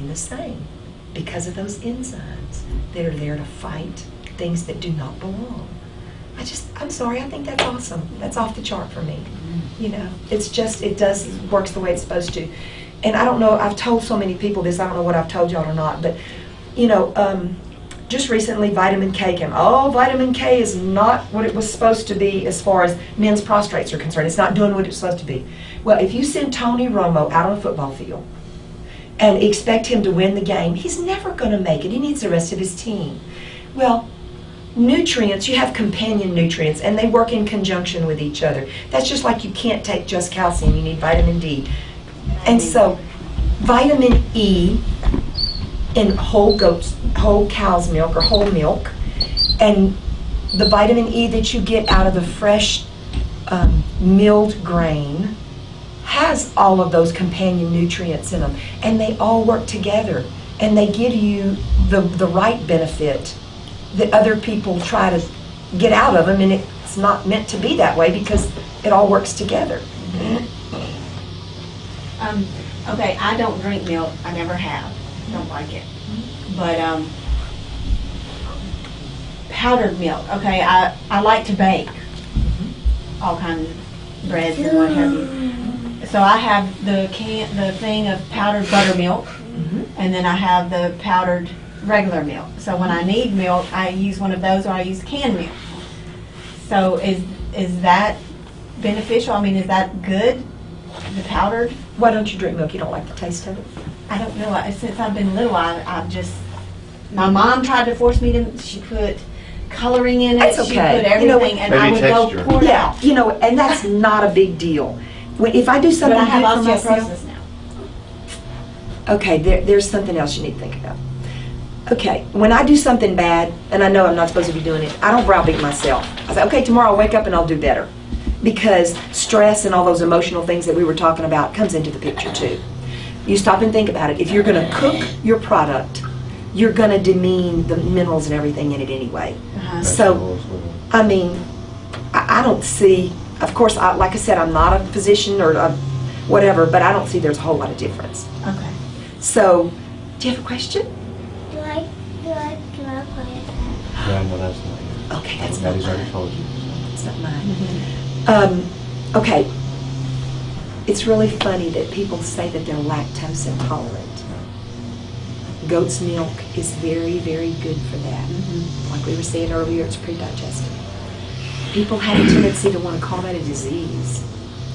remain the same because of those enzymes that are there to fight things that do not belong. I'm sorry, I think that's awesome. That's off the chart for me. You know, it's just, it works the way it's supposed to. And I don't know, I've told so many people this, I don't know what I've told y'all or not, but, you know, just recently vitamin K came. Oh, vitamin K is not what it was supposed to be as far as men's prostrates are concerned. It's not doing what it's supposed to be. Well, if you send Tony Romo out on a football field and expect him to win the game, he's never going to make it. He needs the rest of his team. Well, nutrients, you have companion nutrients, and they work in conjunction with each other. That's just like you can't take just calcium, you need vitamin D. And so, vitamin E in whole cow's milk or whole milk, and the vitamin E that you get out of the fresh milled grain has all of those companion nutrients in them, and they all work together, and they give you the right benefit that other people try to get out of them, and it's not meant to be that way because it all works together. Okay, I don't drink milk. I never have. Don't like it. But powdered milk. Okay, I like to bake all kinds of breads and what have you. So I have the thing of powdered buttermilk, and then I have the powdered regular milk. So when I need milk, I use one of those, or I use canned milk. So is that beneficial? I mean, is that good? The powdered? Why don't you drink milk? You don't like the taste of it? I don't know. Since I've been little, I've just, my mom tried to force me to, she put coloring in it. That's okay. She put everything, you know, and I would go pour it out. You know, and that's not a big deal. If I do something but I have good for myself, osteoporosis now. Okay, there's something else you need to think about. Okay, when I do something bad, and I know I'm not supposed to be doing it, I don't browbeat myself. I say, okay, tomorrow I'll wake up and I'll do better. Because stress and all those emotional things that we were talking about comes into the picture too. You stop and think about it. If you're going to cook your product, you're going to demean the minerals and everything in it anyway. So, I mean, I don't see, of course, like I said, I'm not a physician or whatever, but I don't see there's a whole lot of difference. Okay. So, do you have a question? Do I play it? No, that's not you. Okay, that's not Maddie's already mine. told you. It's not mine. Okay, it's really funny that people say that they're lactose intolerant. Goat's milk is very, very good for that. Like we were saying earlier, it's pre-digested. People have a tendency to want to call that a disease.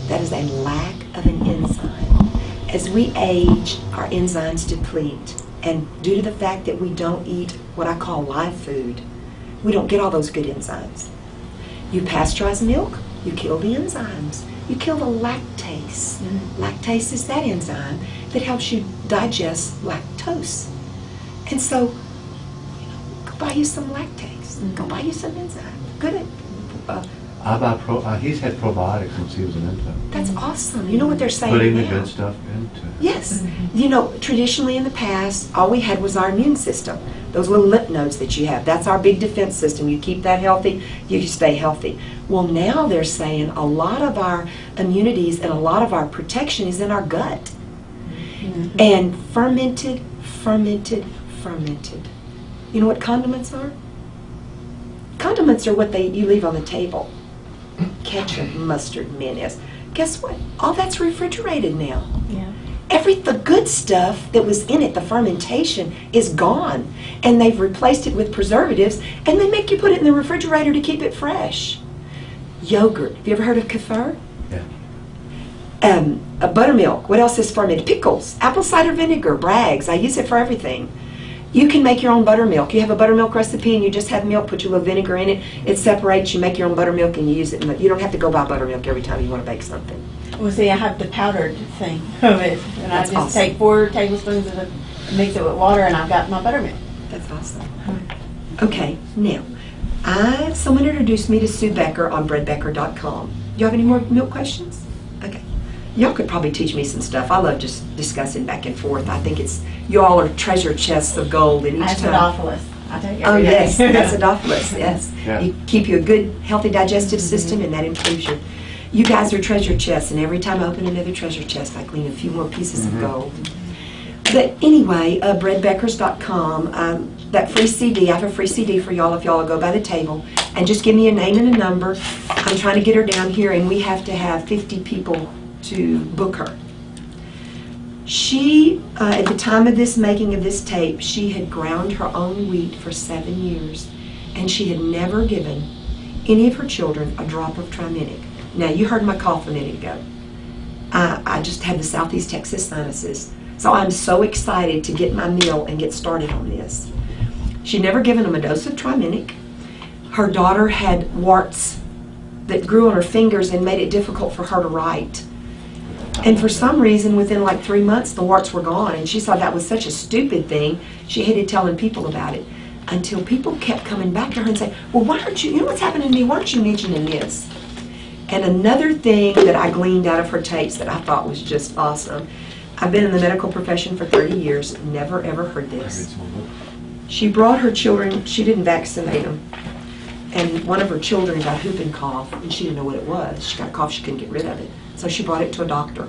That is a lack of an enzyme. As we age, our enzymes deplete. And due to the fact that we don't eat what I call live food, we don't get all those good enzymes. You pasteurize milk, you kill the enzymes. You kill the lactase. Lactase is that enzyme that helps you digest lactose. And so, go buy you some lactase. Go buy you some enzyme. Good. He's had probiotics since he was an infant. That's awesome. You know what they're saying Putting now? the good stuff into it. Yes. You know, traditionally in the past, all we had was our immune system. Those little lymph nodes that you have. That's our big defense system. You keep that healthy, you stay healthy. Well, now they're saying a lot of our immunities and a lot of our protection is in our gut. And fermented. You know what condiments are? Condiments are what you leave on the table. Ketchup, mustard, mayonnaise. Guess what? All that's refrigerated now. Yeah. The good stuff that was in it, the fermentation, is gone. And they've replaced it with preservatives, and they make you put it in the refrigerator to keep it fresh. Yogurt. Have you ever heard of kefir? Yeah. Buttermilk. What else is fermented? Pickles. Apple cider vinegar. Bragg's. I use it for everything. You can make your own buttermilk. You have a buttermilk recipe and you just have milk, put your little vinegar in it. It separates. You make your own buttermilk and you use it. You don't have to go buy buttermilk every time you want to bake something. Well, see, I have the powdered thing of it, and That's I just awesome. take 4 tablespoons of it, mix it with water, and I've got my buttermilk. That's awesome. Okay, now, someone introduced me to Sue Becker on breadbecker.com. Do you have any more milk questions? Okay. Y'all could probably teach me some stuff. I love just discussing back and forth. I think y'all are treasure chests of gold in each time. Acidophilus. I take it Oh every yes, day. acidophilus, yes. Yeah. You keep you a good, healthy digestive system, and that improves you guys are treasure chests, and every time I open another treasure chest, I glean a few more pieces of gold. But anyway, breadbeckers.com, that free CD, I have a free CD for y'all if y'all will go by the table and just give me a name and a number. I'm trying to get her down here, and we have to have 50 people to book her. She, at the time of this making of this tape, she had ground her own wheat for 7 years, and she had never given any of her children a drop of Triminic. Now, you heard my cough a minute ago. I just had the Southeast Texas sinuses. So I'm so excited to get my meal and get started on this. She'd never given them a dose of Triminic. Her daughter had warts that grew on her fingers and made it difficult for her to write. And for some reason, within like 3 months, the warts were gone. And she saw that was such a stupid thing, she hated telling people about it. Until people kept coming back to her and saying, well, why aren't you know what's happening to me, why aren't you mentioning this? And another thing that I gleaned out of her tapes that I thought was just awesome, I've been in the medical profession for 30 years, never ever heard this. She brought her children, she didn't vaccinate them, and one of her children got whooping cough, and she didn't know what it was. She got a cough, she couldn't get rid of it. So she brought her to a doctor.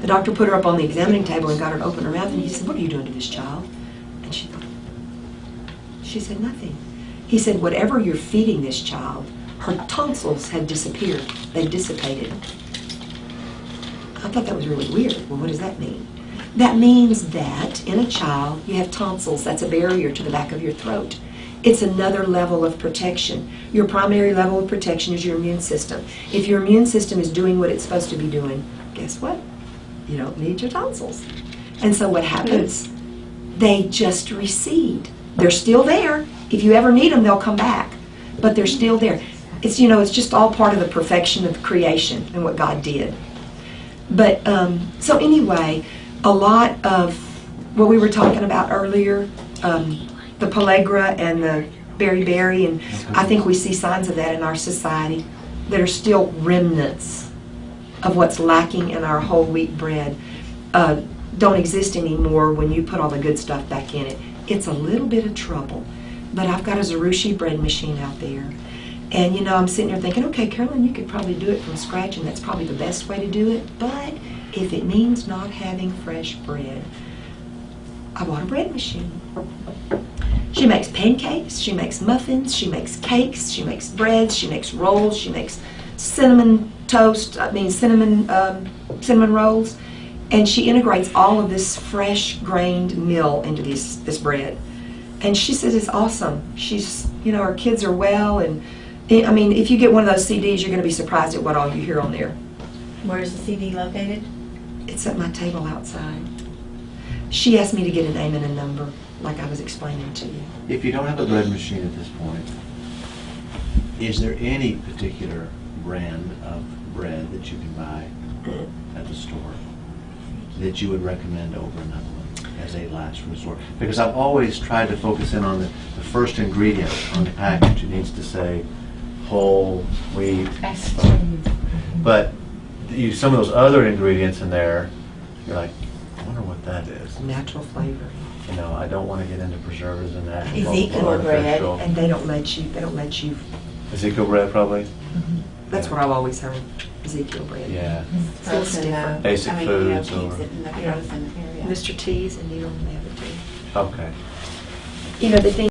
The doctor put her up on the examining table and got her to open her mouth, and he said, what are you doing to this child? And she thought, she said nothing. He said, whatever you're feeding this child, her tonsils had disappeared. They dissipated. I thought that was really weird. Well, what does that mean? That means that in a child, you have tonsils. That's a barrier to the back of your throat. It's another level of protection. Your primary level of protection is your immune system. If your immune system is doing what it's supposed to be doing, guess what? You don't need your tonsils. And so what happens? They just recede. They're still there. If you ever need them, they'll come back. But they're still there. It's, you know, it's just all part of the perfection of creation and what God did. But, so anyway, a lot of what we were talking about earlier, the pellagra and the beriberi, and I think we see signs of that in our society that are still remnants of what's lacking in our whole wheat bread. Don't exist anymore when you put all the good stuff back in it. It's a little bit of trouble. But I've got a Zerushi bread machine out there. And, you know, I'm sitting there thinking, okay, Carolyn, you could probably do it from scratch, and that's probably the best way to do it. But if it means not having fresh bread, I bought a bread machine. She makes pancakes, she makes muffins, she makes cakes, she makes breads, she makes rolls, she makes cinnamon toast, cinnamon rolls. And she integrates all of this fresh grained meal into this bread. And she says it's awesome. She's, you know, her kids are well, and I mean, if you get one of those CDs, you're going to be surprised at what all you hear on there. Where is the CD located? It's at my table outside. She asked me to get a name and a number, like I was explaining to you. If you don't have a bread machine at this point, is there any particular brand of bread that you can buy at the store that you would recommend over another one as a last resort? Because I've always tried to focus in on the first ingredient on the package. It needs to say whole wheat. But some of those other ingredients in there, you're like, I wonder what that is. Natural flavor. You know, I don't want to get into preservatives and that. Ezekiel bread. And they don't let you. Ezekiel bread, probably. That's what I've always heard. Ezekiel bread. Yeah. So it's different. Basic foods or Frozen area. Mr. T's and Neil and the other two. okay. You know, the thing